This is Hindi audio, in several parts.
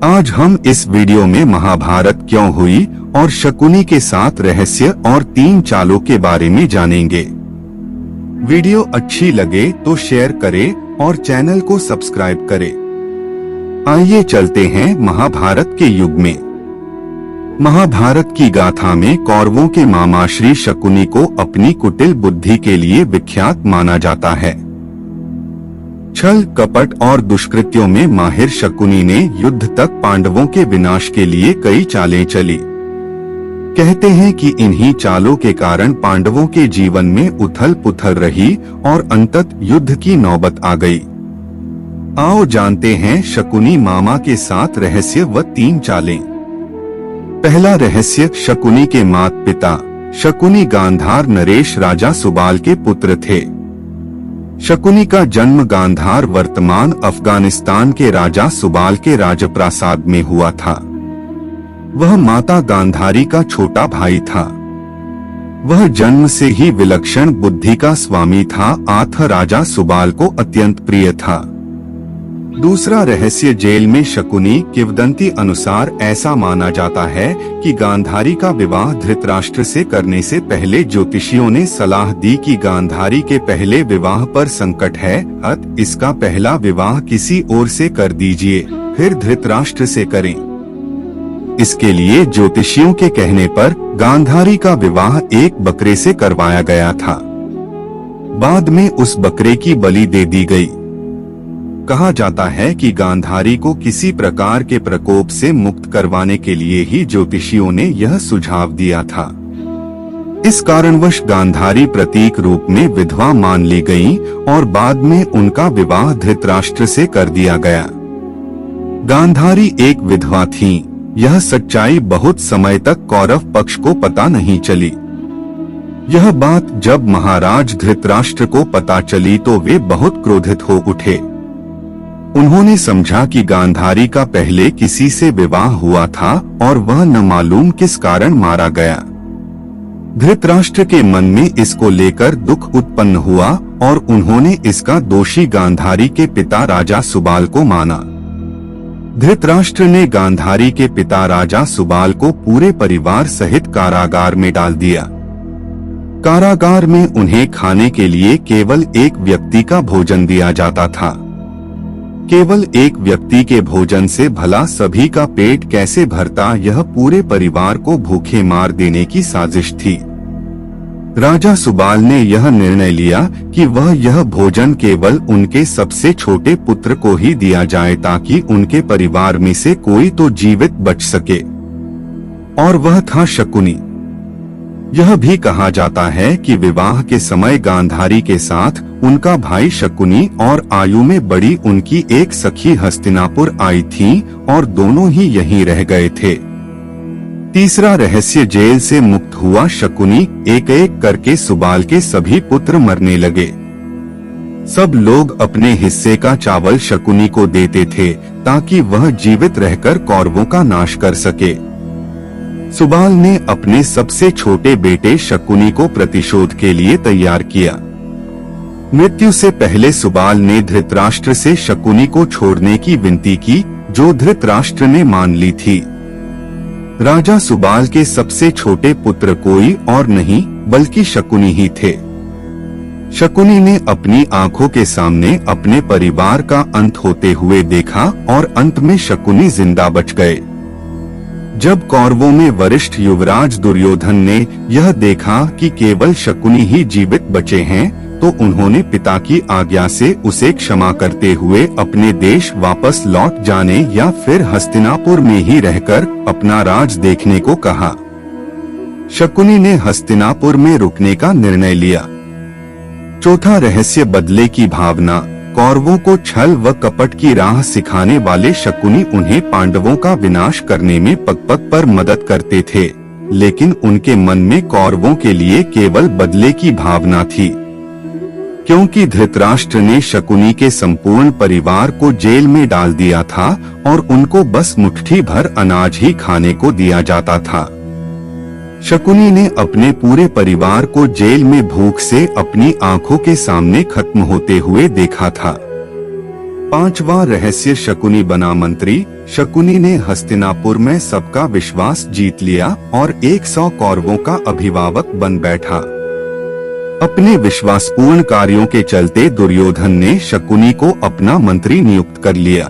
आज हम इस वीडियो में महाभारत क्यों हुई और शकुनी के साथ रहस्य और 3 चालों के बारे में जानेंगे। वीडियो अच्छी लगे तो शेयर करें और चैनल को सब्सक्राइब करें। आइए चलते हैं महाभारत के युग में। महाभारत की गाथा में कौरवों के मामा श्री शकुनी को अपनी कुटिल बुद्धि के लिए विख्यात माना जाता है। छल कपट और दुष्कृत्यों में माहिर शकुनी ने युद्ध तक पांडवों के विनाश के लिए कई चालें चली। कहते हैं कि इन्हीं चालों के कारण पांडवों के जीवन में उथल पुथल रही और अंततः युद्ध की नौबत आ गई। आओ जानते हैं शकुनी मामा के साथ रहस्य व 3 चालें। पहला रहस्य, शकुनी के माता पिता शकुनी गांधार नरेश राजा सुबाल के पुत्र थे। शकुनी का जन्म गांधार वर्तमान अफगानिस्तान के राजा सुबाल के राजप्रासाद में हुआ था। वह माता गांधारी का छोटा भाई था। वह जन्म से ही विलक्षण बुद्धि का स्वामी था अतः राजा सुबाल को अत्यंत प्रिय था। दूसरा रहस्य, जेल में शकुनी किंवदंती अनुसार ऐसा माना जाता है कि गांधारी का विवाह धृतराष्ट्र से करने से पहले ज्योतिषियों ने सलाह दी कि गांधारी के पहले विवाह पर संकट है, अतः इसका पहला विवाह किसी और से कर दीजिए, फिर धृतराष्ट्र से करें। इसके लिए ज्योतिषियों के कहने पर गांधारी का विवाह एक बकरे से करवाया गया था। बाद में उस बकरे की बलि दे दी गई। कहा जाता है कि गांधारी को किसी प्रकार के प्रकोप से मुक्त करवाने के लिए ही ज्योतिषियों ने यह सुझाव दिया था। इस कारणवश गांधारी प्रतीक रूप में विधवा मान ली गईं और बाद में उनका विवाह धृतराष्ट्र से कर दिया गया। गांधारी एक विधवा थीं। यह सच्चाई बहुत समय तक कौरव पक्ष को पता नहीं चली। यह बात जब महाराज धृतराष्ट्र को पता चली तो वे बहुत क्रोधित हो उठे। उन्होंने समझा कि गांधारी का पहले किसी से विवाह हुआ था और वह न मालूम किस कारण मारा गया। धृतराष्ट्र के मन में इसको लेकर दुख उत्पन्न हुआ और उन्होंने इसका दोषी गांधारी के पिता राजा सुबाल को माना। धृतराष्ट्र ने गांधारी के पिता राजा सुबाल को पूरे परिवार सहित कारागार में डाल दिया। कारागार में उन्हें खाने के लिए केवल एक व्यक्ति का भोजन दिया जाता था। केवल एक व्यक्ति के भोजन से भला सभी का पेट कैसे भरता, यह पूरे परिवार को भूखे मार देने की साजिश थी। राजा सुबाल ने यह निर्णय लिया कि वह यह भोजन केवल उनके सबसे छोटे पुत्र को ही दिया जाए ताकि उनके परिवार में से कोई तो जीवित बच सके, और वह था शकुनी। यह भी कहा जाता है कि विवाह के समय गांधारी के साथ उनका भाई शकुनी और आयु में बड़ी उनकी एक सखी हस्तिनापुर आई थी और दोनों ही यहीं रह गए थे। तीसरा रहस्य, जेल से मुक्त हुआ शकुनी एक एक करके सुबाल के सभी पुत्र मरने लगे। सब लोग अपने हिस्से का चावल शकुनी को देते थे ताकि वह जीवित रहकर कौरवों का नाश कर सके। सुबाल ने अपने सबसे छोटे बेटे शकुनी को प्रतिशोध के लिए तैयार किया। मृत्यु से पहले सुबाल ने धृतराष्ट्र से शकुनी को छोड़ने की विनती की, जो धृतराष्ट्र ने मान ली थी। राजा सुबाल के सबसे छोटे पुत्र कोई और नहीं बल्कि शकुनी ही थे। शकुनी ने अपनी आंखों के सामने अपने परिवार का अंत होते हुए देखा और अंत में शकुनी जिंदा बच गए। जब कौरवों में वरिष्ठ युवराज दुर्योधन ने यह देखा कि केवल शकुनी ही जीवित बचे हैं, तो उन्होंने पिता की आज्ञा से उसे क्षमा करते हुए अपने देश वापस लौट जाने या फिर हस्तिनापुर में ही रहकर अपना राज देखने को कहा। शकुनी ने हस्तिनापुर में रुकने का निर्णय लिया। चौथा रहस्य, बदले की भावना। कौरवों को छल व कपट की राह सिखाने वाले शकुनी उन्हें पांडवों का विनाश करने में पग पग पर मदद करते थे, लेकिन उनके मन में कौरवों के लिए केवल बदले की भावना थी। क्योंकि धृतराष्ट्र ने शकुनी के संपूर्ण परिवार को जेल में डाल दिया था और उनको बस मुट्ठी भर अनाज ही खाने को दिया जाता था। शकुनी ने अपने पूरे परिवार को जेल में भूख से अपनी आंखों के सामने खत्म होते हुए देखा था। 5वां रहस्य, शकुनी बना मंत्री। शकुनी ने हस्तिनापुर में सबका विश्वास जीत लिया और 100 कौरवों का अभिभावक बन बैठा। अपने विश्वासपूर्ण कार्यों के चलते दुर्योधन ने शकुनी को अपना मंत्री नियुक्त कर लिया।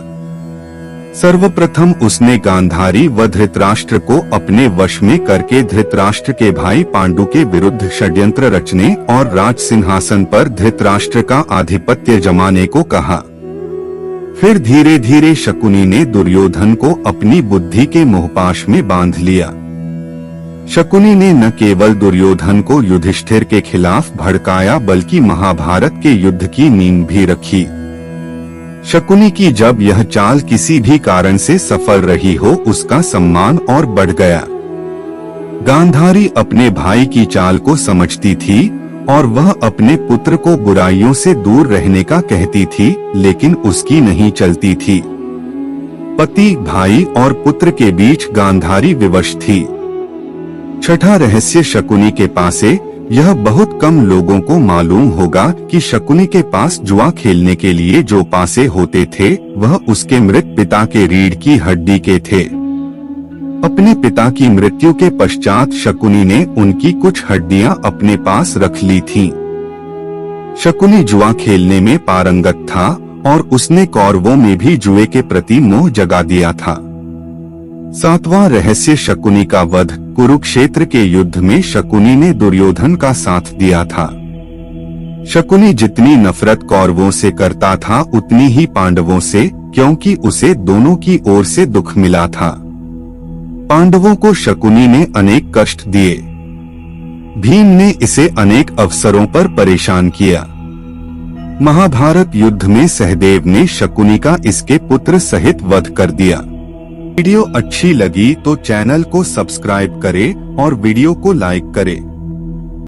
सर्वप्रथम उसने गांधारी व धृतराष्ट्र को अपने वश में करके धृतराष्ट्र के भाई पांडु के विरुद्ध षड्यंत्र रचने और राज सिंहासन पर धृतराष्ट्र का आधिपत्य जमाने को कहा। फिर धीरे धीरे शकुनी ने दुर्योधन को अपनी बुद्धि के मोहपाश में बांध लिया। शकुनी ने न केवल दुर्योधन को युधिष्ठिर के खिलाफ भड़काया बल्कि महाभारत के युद्ध की नींव भी रखी। शकुनी की जब यह चाल किसी भी कारण से सफल रही हो, उसका सम्मान और बढ़ गया। गांधारी अपने भाई की चाल को समझती थी और वह अपने पुत्र को बुराइयों से दूर रहने का कहती थी, लेकिन उसकी नहीं चलती थी। पति, भाई और पुत्र के बीच गांधारी विवश थी। छठा रहस्य, शकुनी के पासे। यह बहुत कम लोगों को मालूम होगा कि शकुनी के पास जुआ खेलने के लिए जो पासे होते थे वह उसके मृत पिता के रीढ़ की हड्डी के थे। अपने पिता की मृत्यु के पश्चात शकुनी ने उनकी कुछ हड्डियां अपने पास रख ली थीं। शकुनी जुआ खेलने में पारंगत था और उसने कौरवों में भी जुए के प्रति मोह जगा दिया था। 7वां रहस्य, शकुनी का वध। कुरुक्षेत्र के युद्ध में शकुनी ने दुर्योधन का साथ दिया था। शकुनी जितनी नफरत कौरवों से करता था उतनी ही पांडवों से, क्योंकि उसे दोनों की ओर से दुख मिला था। पांडवों को शकुनी ने अनेक कष्ट दिए। भीम ने इसे अनेक अवसरों पर परेशान किया। महाभारत युद्ध में सहदेव ने शकुनी का इसके पुत्र सहित वध कर दिया। वीडियो अच्छी लगी तो चैनल को सब्सक्राइब करें और वीडियो को लाइक करें।